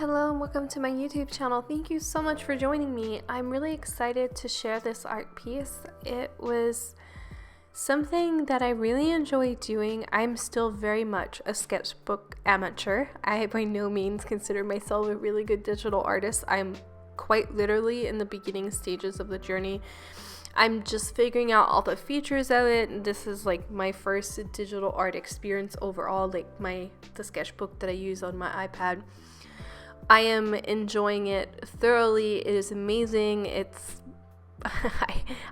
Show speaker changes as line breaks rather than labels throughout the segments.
Hello and welcome to my YouTube channel. Thank you so much for joining me. I'm really excited to share this art piece. It was something that I really enjoy doing. I'm still very much a sketchbook amateur. I by no means consider myself a really good digital artist. I'm quite literally in the beginning stages of the journey. I'm just figuring out all the features of it. This is like my first digital art experience overall, like the sketchbook that I use on my iPad. I am enjoying it thoroughly. It is amazing.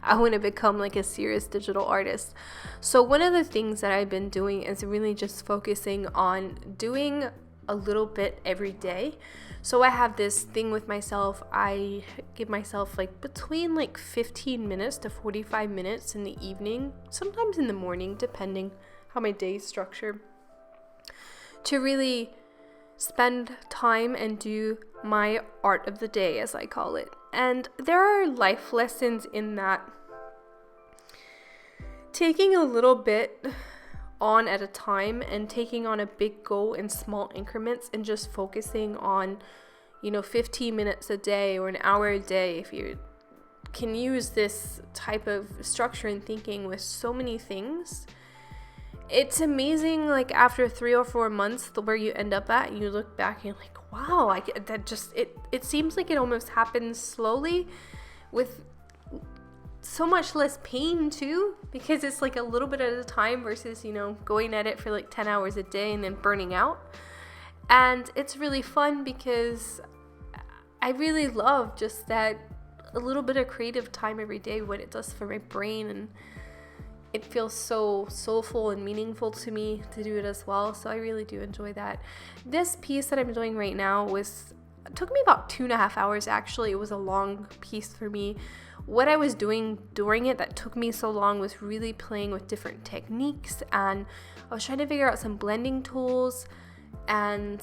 I want to become like a serious digital artist. So one of the things that I've been doing is really just focusing on doing a little bit every day. So I have this thing with myself. I give myself like between like 15 minutes to 45 minutes in the evening, sometimes in the morning, depending how my day is structured, to really spend time and do my art of the day, as I call it. And there are life lessons in that. Taking a little bit on at a time and taking on a big goal in small increments and just focusing on, 15 minutes a day or an hour a day. If you can use this type of structure and thinking with so many things, it's amazing, like after 3 or 4 months, where you end up at, you look back and you're like, wow, it seems like it almost happens slowly with so much less pain too, because it's like a little bit at a time versus, going at it for like 10 hours a day and then burning out. And it's really fun because I really love just that a little bit of creative time every day, what it does for my brain, and it feels so soulful and meaningful to me to do it as well. So I really do enjoy that. This piece that I'm doing right now took me about 2.5 hours actually. It was a long piece for me. What I was doing during it that took me so long was really playing with different techniques, and I was trying to figure out some blending tools and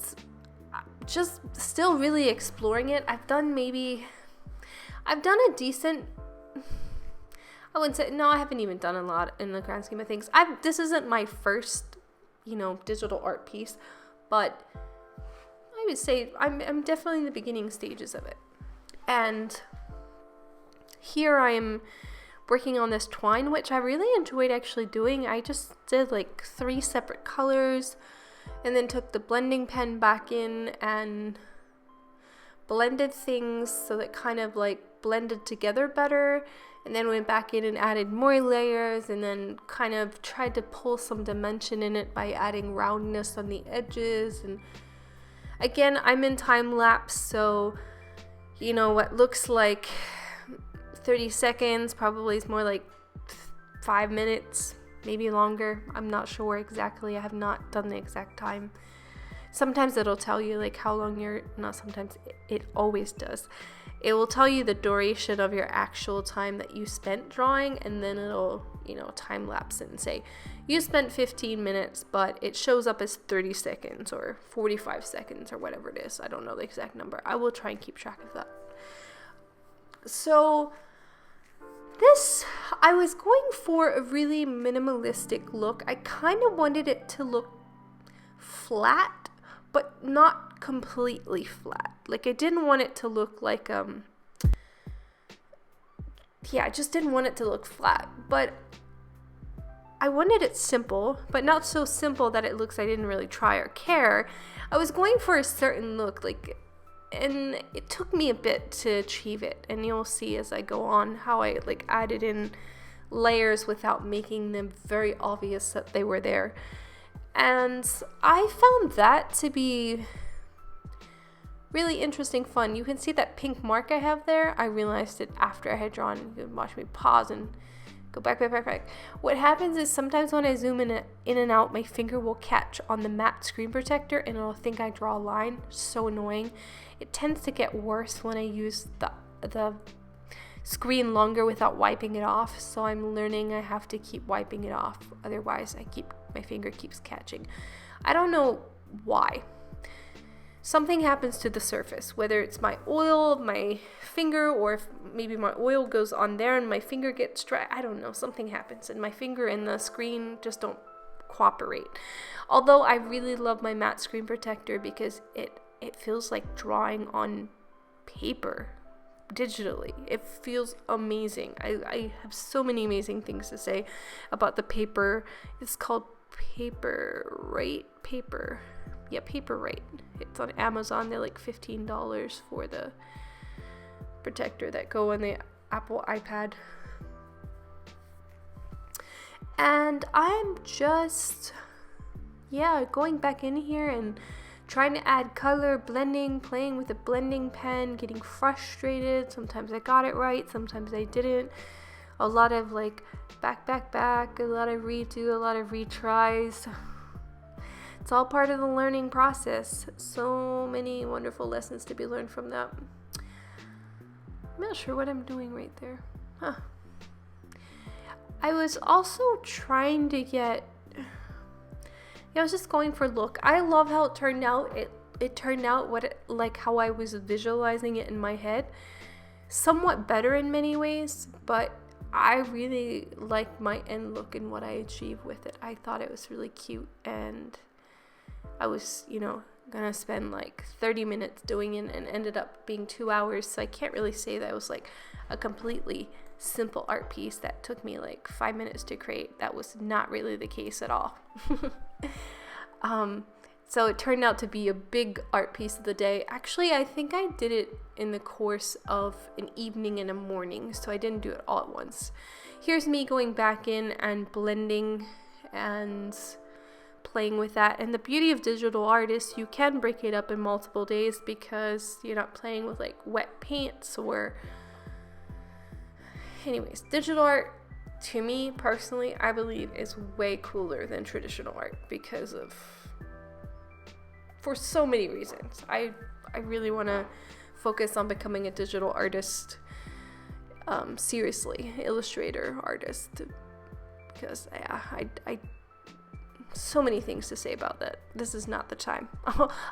just still really exploring it. I've done a decent, I wouldn't say, no, I haven't even done a lot in the grand scheme of things. This isn't my first, digital art piece, but I would say I'm definitely in the beginning stages of it. And here I am working on this twine, which I really enjoyed actually doing. I just did like 3 separate colors and then took the blending pen back in and blended things so that kind of like blended together better, and then went back in and added more layers, and then kind of tried to pull some dimension in it by adding roundness on the edges. And again, I'm in time lapse, so what looks like 30 seconds probably is more like 5 minutes, maybe longer. I'm not sure exactly. I have not done the exact time. Sometimes it'll tell you like how long it always does. It will tell you the duration of your actual time that you spent drawing, and then it'll, time lapse it and say, you spent 15 minutes, but it shows up as 30 seconds or 45 seconds or whatever it is. I don't know the exact number. I will try and keep track of that. So I was going for a really minimalistic look. I kind of wanted it to look flat, but not completely flat. Like I didn't want it to look like I just didn't want it to look flat, but I wanted it simple, but not so simple that it looks I didn't really try or care. I was going for a certain look, and it took me a bit to achieve it, and you'll see as I go on how I added in layers without making them very obvious that they were there. And I found that to be really interesting, fun. You can see that pink mark I have there. I realized it after I had drawn. You can watch me pause and go back. What happens is sometimes when I zoom in and out, my finger will catch on the matte screen protector and it'll think I draw a line. So annoying. It tends to get worse when I use the screen longer without wiping it off. So I'm learning I have to keep wiping it off. Otherwise, my finger keeps catching. I don't know why. Something happens to the surface, whether it's my oil, my finger, or if maybe my oil goes on there and my finger gets dry. I don't know. Something happens and my finger and the screen just don't cooperate. Although I really love my matte screen protector because it it feels like drawing on paper digitally. It feels amazing. I have so many amazing things to say about the paper. It's called Paperwhite. Paperwhite. It's on Amazon. They're like $15 for the protector that go on the Apple iPad. And I'm just going back in here and trying to add color, blending, playing with a blending pen, getting frustrated. Sometimes I got it right, sometimes I didn't. A lot of like back, a lot of redo, a lot of retries. It's all part of the learning process. So many wonderful lessons to be learned from that. I'm not sure what I'm doing right there. I was also trying to get... I was just going for a look. I love how it turned out. It turned out how I was visualizing it in my head. Somewhat better in many ways, but I really liked my end look and what I achieved with it. I thought it was really cute, and I was, gonna spend like 30 minutes doing it and ended up being 2 hours. So I can't really say that it was like a completely simple art piece that took me like 5 minutes to create. That was not really the case at all. So it turned out to be a big art piece of the day. Actually, I think I did it in the course of an evening and a morning, so I didn't do it all at once. Here's me going back in and blending and playing with that. And the beauty of digital art is you can break it up in multiple days because you're not playing with like wet paints or... Anyways, digital art, to me personally, I believe is way cooler than traditional art for so many reasons. I really want to focus on becoming a digital artist, seriously, illustrator artist, because I so many things to say about that. This is not the time.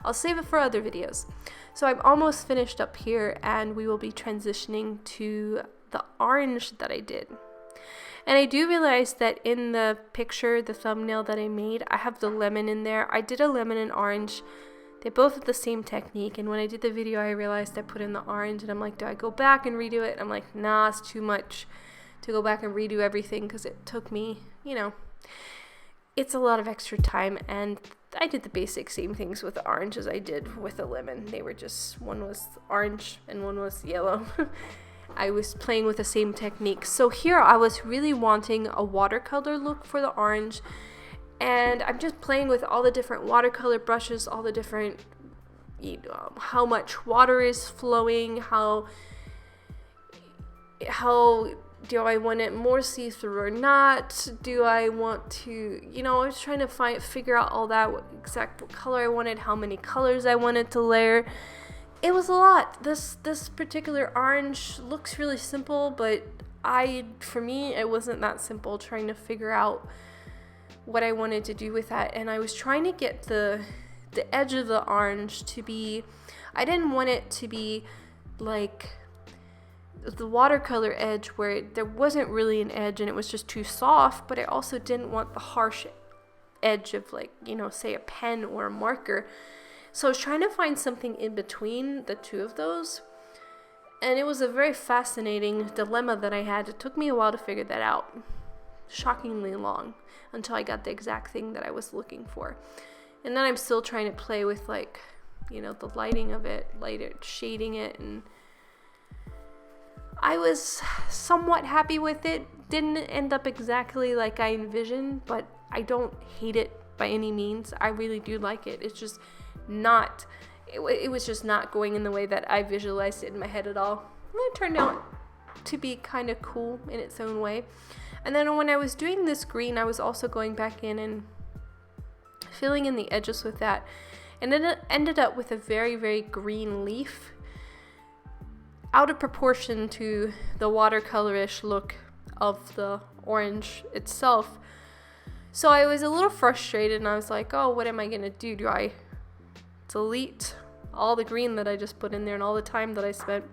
I'll save it for other videos. So I'm almost finished up here, and we will be transitioning to the orange that I did. And I do realize that in the picture, the thumbnail that I made, I have the lemon in there. I did a lemon and orange. They both have the same technique. And when I did the video, I realized I put in the orange. And I'm like, do I go back and redo it? I'm like, nah, it's too much to go back and redo everything because it took me, it's a lot of extra time. And I did the basic same things with the orange as I did with the lemon. They were just, one was orange and one was yellow. I was playing with the same technique. So here I was really wanting a watercolor look for the orange, and I'm just playing with all the different watercolor brushes, all the different, how much water is flowing, how do I want it more see-through or not? Do I want to, I was trying to figure out all that, what color I wanted, how many colors I wanted to layer. It was a lot. This particular orange looks really simple, but for me, it wasn't that simple trying to figure out what I wanted to do with that. And I was trying to get the edge of the orange to be, I didn't want it to be like the watercolor edge where there wasn't really an edge and it was just too soft, but I also didn't want the harsh edge of like, say a pen or a marker. So I was trying to find something in between the two of those, and it was a very fascinating dilemma that I had. It took me a while to figure that out, shockingly long, until I got the exact thing that I was looking for. And then I'm still trying to play with like, the lighting of it, shading it, and I was somewhat happy with it. Didn't end up exactly like I envisioned, but I don't hate it by any means. I really do like it. It's just it was just not going in the way that I visualized it in my head at all. And it turned out to be kind of cool in its own way. And then when I was doing this green, I was also going back in and filling in the edges with that. And then it ended up with a very, very green leaf, out of proportion to the watercolorish look of the orange itself. So I was a little frustrated, and I was like, oh, what am I going to do? Do I delete all the green that I just put in there and all the time that I spent?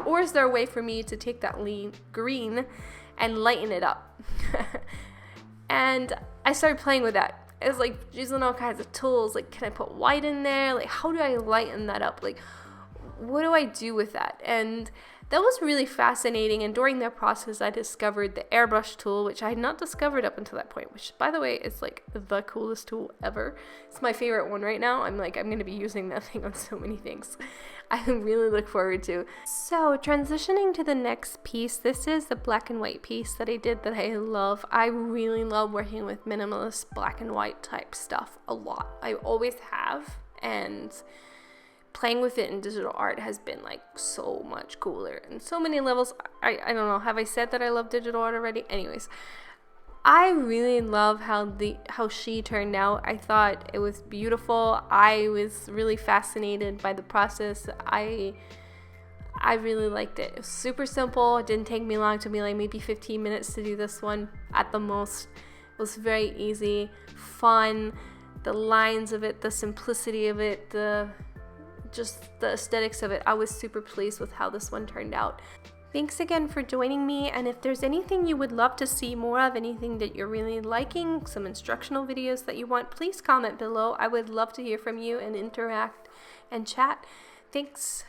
Or is there a way for me to take that green and lighten it up? And I started playing with that. It's like using all kinds of tools. Like, can I put white in there? Like, how do I lighten that up? Like, what do I do with that? And that was really fascinating. And during that process, I discovered the airbrush tool, which I had not discovered up until that point, which, by the way, is like the coolest tool ever. It's my favorite one right now. I'm going to be using that thing on so many things. I really look forward to. So transitioning to the next piece, this is the black and white piece that I did that I love. I really love working with minimalist black and white type stuff a lot. I always have, and playing with it in digital art has been like so much cooler and so many levels. I don't know, have I said that I love digital art already? Anyways, I really love how she turned out. I thought it was beautiful. I was really fascinated by the process. I really liked it. It was super simple. It didn't take me long. It took me like maybe 15 minutes to do this one at the most. It was very easy, fun. The lines of it, the simplicity of it, just the aesthetics of it. I was super pleased with how this one turned out. Thanks again for joining me, and if there's anything you would love to see more of, anything that you're really liking, some instructional videos that you want, please comment below. I would love to hear from you and interact and chat. Thanks.